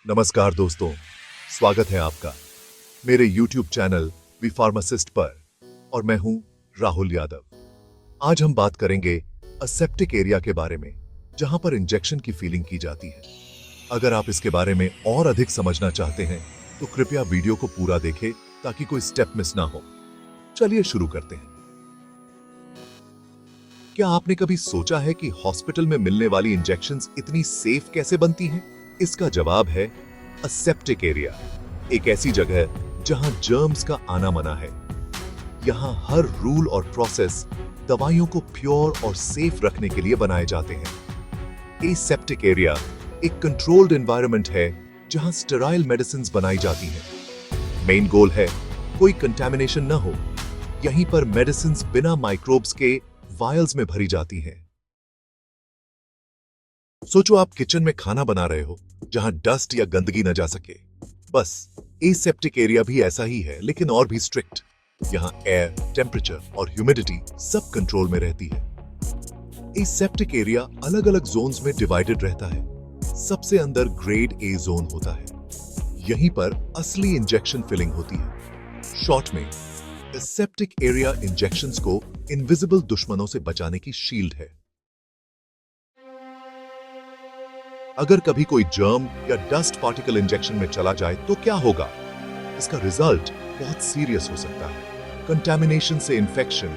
नमस्कार दोस्तों, स्वागत है आपका मेरे YouTube चैनल वी फार्मासिस्ट पर और मैं हूं राहुल यादव। आज हम बात करेंगे असेप्टिक एरिया के बारे में, जहां पर इंजेक्शन की फीलिंग की जाती है। अगर आप इसके बारे में और अधिक समझना चाहते हैं तो कृपया वीडियो को पूरा देखें ताकि कोई स्टेप मिस ना हो। चलिए शुरू करते हैं। क्या आपने कभी सोचा है कि हॉस्पिटल में मिलने वाली इंजेक्शंस इतनी सेफ कैसे बनती हैं? इसका जवाब है असेप्टिक एरिया, एक ऐसी जगह जहां जर्म्स का आना मना है। यहां हर रूल और प्रोसेस दवाइयों को प्योर और सेफ रखने के लिए बनाए जाते हैं। एसेप्टिक एरिया एक कंट्रोल्ड एनवायरनमेंट है जहां स्टेराइल मेडिसिन्स बनाई जाती हैं। मेन गोल है कोई कंटैमिनेशन न हो। यहीं पर मेडिसिन्स बिना माइक्रोब्स के वायल्स में भरी जाती हैं। सोचो आप किचन में खाना बना रहे हो जहां डस्ट या गंदगी न जा सके। बस एसेप्टिक एरिया भी ऐसा ही है, लेकिन और भी स्ट्रिक्ट। यहां एयर, टेम्परेचर और ह्यूमिडिटी सब कंट्रोल में रहती है। एसेप्टिक एरिया अलग अलग जोन्स में डिवाइडेड रहता है। सबसे अंदर ग्रेड ए जोन होता है। यहीं पर असली इंजेक्शन फिलिंग होती है। शॉर्ट में एसेप्टिक एरिया इंजेक्शंस को इनविजिबल दुश्मनों से बचाने की शील्ड है। अगर कभी कोई जर्म या डस्ट पार्टिकल इंजेक्शन में चला जाए तो क्या होगा? इसका रिजल्ट बहुत सीरियस हो सकता है। कंटैमिनेशन से इन्फेक्शन,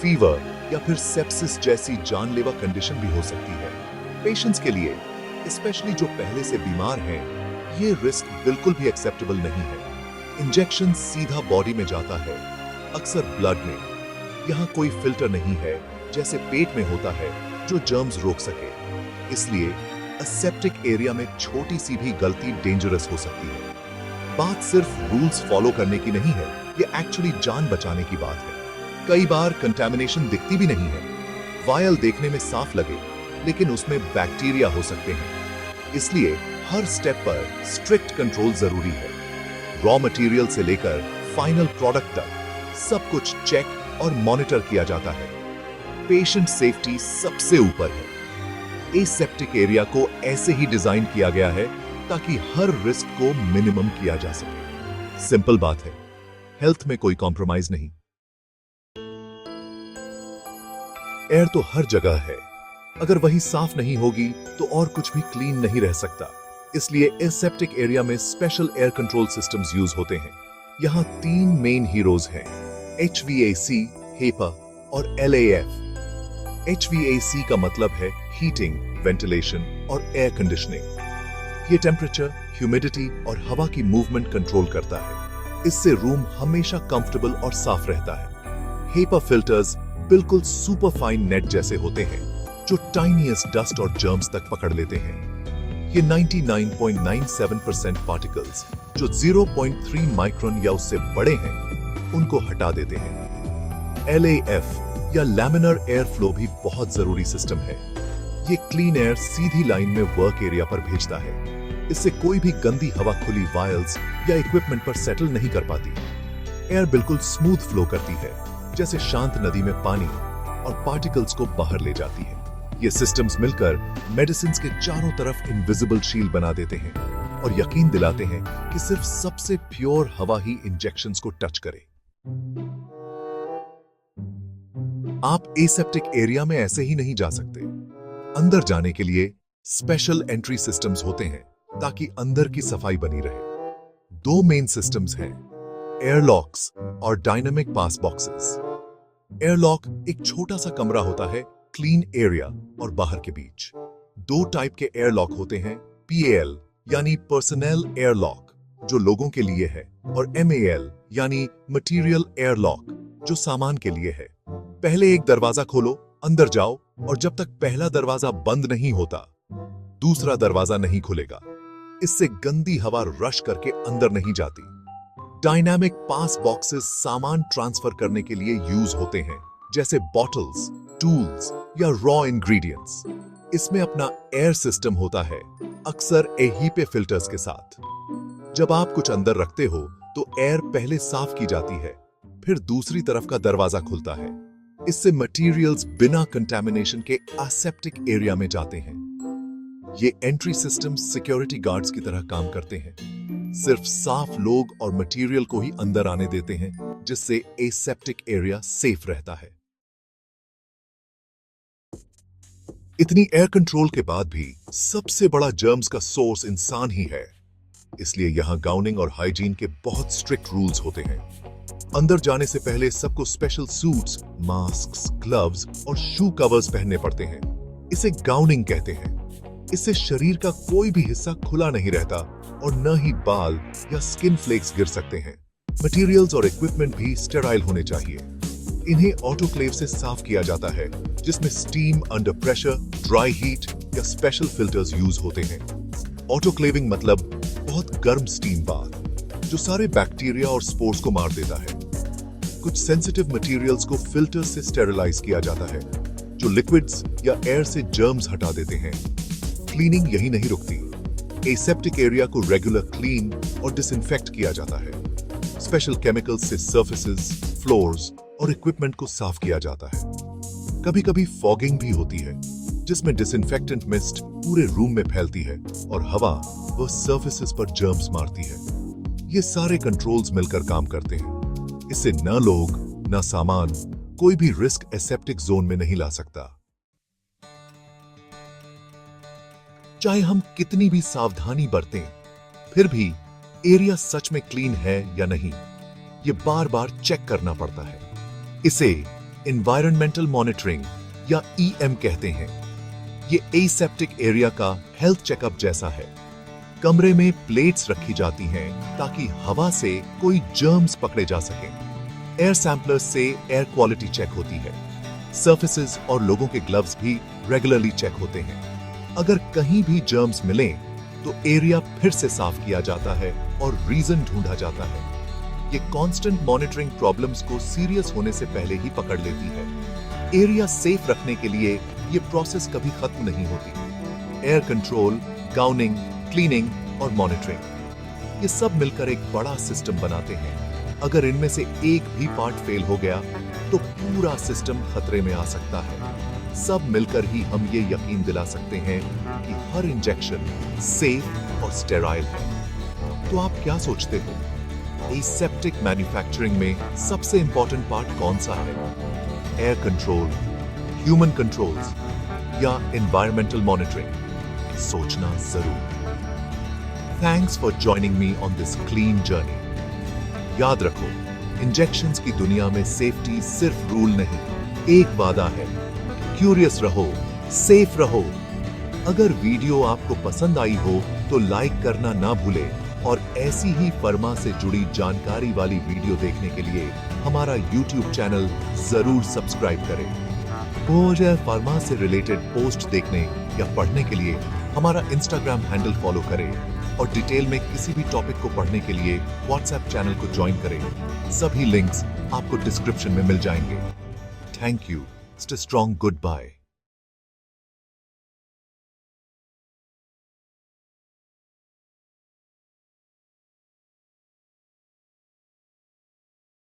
फीवर या फिर सेप्सिस जैसी जानलेवा कंडीशन भी हो सकती है। पेशेंट्स के लिए, स्पेशली जो पहले से बीमार हैं, ये रिस्क बिल्कुल भी एक्सेप्टेबल नहीं है। इंजेक्शन सीधा बॉडी में जाता है, अक्सर ब्लड में। यहाँ कोई फिल्टर नहीं है जैसे पेट में होता है जो जर्म्स रोक सके। इसलिए असेप्टिक एरिया में छोटी सी भी गलती डेंजरस हो सकती है। बात सिर्फ रूल्स फॉलो करने की नहीं है, ये एक्चुअली जान बचाने की बात है। कई बार कंटैमिनेशन दिखती भी नहीं है। वायल देखने में साफ लगे, लेकिन उसमें बैक्टीरिया हो सकते हैं। इसलिए हर स्टेप पर स्ट्रिक्ट कंट्रोल जरूरी है। रॉ मटेरियल से लेकर फाइनल प्रोडक्ट तक सब कुछ चेक और मॉनिटर किया जाता है। पेशेंट सेफ्टी सबसे ऊपर है। एसेप्टिक एरिया को ऐसे ही डिजाइन किया गया है ताकि हर रिस्क को मिनिमम किया जा सके। सिंपल बात है, हेल्थ में कोई कॉम्प्रोमाइज नहीं। एयर तो हर जगह है, अगर वही साफ नहीं होगी तो और कुछ भी क्लीन नहीं रह सकता। इसलिए एसेप्टिक एरिया में special air control systems use होते हैं। यहां 3 मेन हीरोज हैं, HVAC, HEPA और LAF। HVAC का मतलब है हीटिंग, वेंटिलेशन और एयर कंडीशनिंग। ये टेम्परेचर, ह्यूमिडिटी और हवा की मूवमेंट कंट्रोल करता है। इससे रूम हमेशा कंफर्टेबल और साफ रहता है। HEPA फिल्टर्स बिल्कुल सुपर फाइन नेट जैसे होते हैं जो टाइनीएस्ट डस्ट और जर्म्स तक पकड़ लेते हैं। ये 99.97% पार्टिकल्स जो 0.3 माइक्रोन या उससे बड़े हैं, उनको हटा देते हैं। LAF या लैमिनर एयर फ्लो भी बहुत जरूरी सिस्टम है। ये क्लीन एयर सीधी लाइन में वर्क एरिया पर भेजता है। इससे कोई भी गंदी हवा खुली वायल्स या इक्विपमेंट पर सेटल नहीं कर पाती। एयर बिल्कुल स्मूथ फ्लो करती है, जैसे शांत नदी में पानी, और पार्टिकल्स को बाहर ले जाती है। ये सिस्टम्स मिलकर मेडिसिन्स के चारों तरफ इनविजिबल शील्ड बना देते हैं और यकीन दिलाते हैं कि सिर्फ सबसे प्योर हवा ही इंजेक्शंस को टच करे। आप एसेप्टिक एरिया में ऐसे ही नहीं जा सकते। अंदर जाने के लिए स्पेशल एंट्री सिस्टम्स होते हैं ताकि अंदर की सफाई बनी रहे। 2 मेन सिस्टम्स हैं, एयरलॉक्स और डायनामिक पास बॉक्सेस। एयरलॉक एक छोटा सा कमरा होता है क्लीन एरिया और बाहर के बीच। 2 टाइप के एयरलॉक होते हैं, PAL यानी पर्सनल एयरलॉक जो लोगों के लिए है, और MAL यानी मटीरियल एयरलॉक जो सामान के लिए है। पहले एक दरवाजा खोलो, अंदर जाओ, और जब तक पहला दरवाजा बंद नहीं होता, दूसरा दरवाजा नहीं खुलेगा। इससे गंदी हवा रश करके अंदर नहीं जाती। डायनामिक पास बॉक्सेस सामान ट्रांसफर करने के लिए यूज होते हैं, जैसे बॉटल्स, टूल्स या रॉ इंग्रेडिएंट्स। इसमें अपना एयर सिस्टम होता है, अक्सर HEPA फिल्टर्स के साथ। जब आप कुछ अंदर रखते हो तो एयर पहले साफ की जाती है, फिर दूसरी तरफ का दरवाजा खुलता है। इससे मटेरियल्स बिना कंटैमिनेशन के असेप्टिक एरिया में जाते हैं। ये एंट्री सिस्टम सिक्योरिटी गार्ड्स की तरह काम करते हैं। सिर्फ साफ लोग और मटेरियल को ही अंदर आने देते हैं, जिससे एसेप्टिक एरिया सेफ रहता है। इतनी एयर कंट्रोल के बाद भी सबसे बड़ा जर्म्स का सोर्स इंसान ही है। इसलिए यहां गाउनिंग और हाइजीन के बहुत स्ट्रिक्ट रूल्स होते हैं। अंदर जाने से पहले सबको स्पेशल सूट्स, मास्क, ग्लव्स और शू कवर्स पहनने पड़ते हैं। इसे गाउनिंग कहते हैं। इससे शरीर का कोई भी हिस्सा खुला नहीं रहता और न ही बाल या स्किन फ्लेक्स गिर सकते हैं। मटेरियल्स और इक्विपमेंट भी स्टेराइल होने चाहिए। इन्हें ऑटोक्लेव से साफ किया जाता है, जिसमें steam, under pressure, dry heat या स्पेशल फिल्टर्स यूज होते हैं। ऑटोक्लेविंग मतलब बहुत गर्म स्टीम बाथ, जो सारे बैक्टीरिया और स्पोर्स को मार देता है। कुछ सेंसिटिव मटेरियल्स को फिल्टर से स्टेरिलाइज किया जाता है, जो लिक्विड्स या एयर से जर्म्स हटा देते हैं। क्लीनिंग यही नहीं रुकती। एसेप्टिक एरिया को रेगुलर क्लीन और डिसइंफेक्ट किया जाता है। स्पेशल केमिकल्स से सर्फेसेस, फ्लोर्स और इक्विपमेंट को साफ किया जाता है। कभी-कभी फॉगिंग भी होती है, जिसमें डिसइंफेक्टेंट मिस्ट पूरे रूम में फैलती है और हवा वह सर्फेसेस पर जर्म्स मारती है। ये सारे कंट्रोल्स मिलकर काम करते हैं। इससे न लोग, न सामान, कोई भी रिस्क एसेप्टिक जोन में नहीं ला सकता। चाहे हम कितनी भी सावधानी बरतें, फिर भी एरिया सच में क्लीन है या नहीं, ये बार-बार चेक करना पड़ता है। इसे एनवायरमेंटल मॉनिटरिंग या ईएम कहते हैं। ये एसेप्टिक एरिया का हेल्थ चेकअप जैसा है। कमरे में प्लेट्स रखी जाती हैं ताकि हवा से कोई जर्म्स पकड़े जा सकें। एयर सैंपलर्स से एयर क्वालिटी चेक होती है। सर्फेसेस और लोगों के ग्लव्स भी रेगुलरली चेक होते हैं। अगर कहीं भी जर्म्स मिलें, तो एरिया फिर से साफ किया जाता है और रीजन ढूंढा जाता है। ये कांस्टेंट मॉनिटरिंग प्रॉब्लम्स को सीरियस होने से पहले ही पकड़ लेती है। एरिया सेफ रखने के लिए ये प्रोसेस कभी खत्म नहीं होती। एयर कंट्रोल, गाउनिंग, क्लीनिंग और मॉनिटरिंग, ये सब मिलकर एक बड़ा सिस्टम बनाते हैं। अगर इनमें से एक भी पार्ट फेल हो गया, तो पूरा सिस्टम खतरे में आ सकता है। सब मिलकर ही हम ये यकीन दिला सकते हैं कि हर इंजेक्शन सेफ और स्टेराइल है। तो आप क्या सोचते हो? एसेप्टिक मैन्युफैक्चरिंग में सबसे इंपॉर्टेंट पार्ट कौन सा है? एयर कंट्रोल, ह्यूमन कंट्रोल्स या एनवायरमेंटल मॉनिटरिंग? सोचना जरूर। Thanks for joining me on this clean journey. याद रखो, इंजेक्शंस की दुनिया में सेफ्टी सिर्फ रूल नहीं, एक वादा है। क्यूरियस रहो, सेफ रहो। अगर वीडियो आपको पसंद आई हो तो लाइक करना ना भूलें और ऐसी ही फर्मा से जुड़ी जानकारी वाली वीडियो देखने के लिए हमारा YouTube चैनल जरूर सब्सक्राइब करें। और फर्मा से रिलेटेड पोस्ट देखने या पढ़ने के लिए हमारा इंस्टाग्राम हैंडल फॉलो करें और डिटेल में किसी भी टॉपिक को पढ़ने के लिए व्हाट्सएप चैनल को ज्वाइन करें। सभी लिंक्स आपको डिस्क्रिप्शन में मिल जाएंगे। Thank you. Stay strong. Good bye.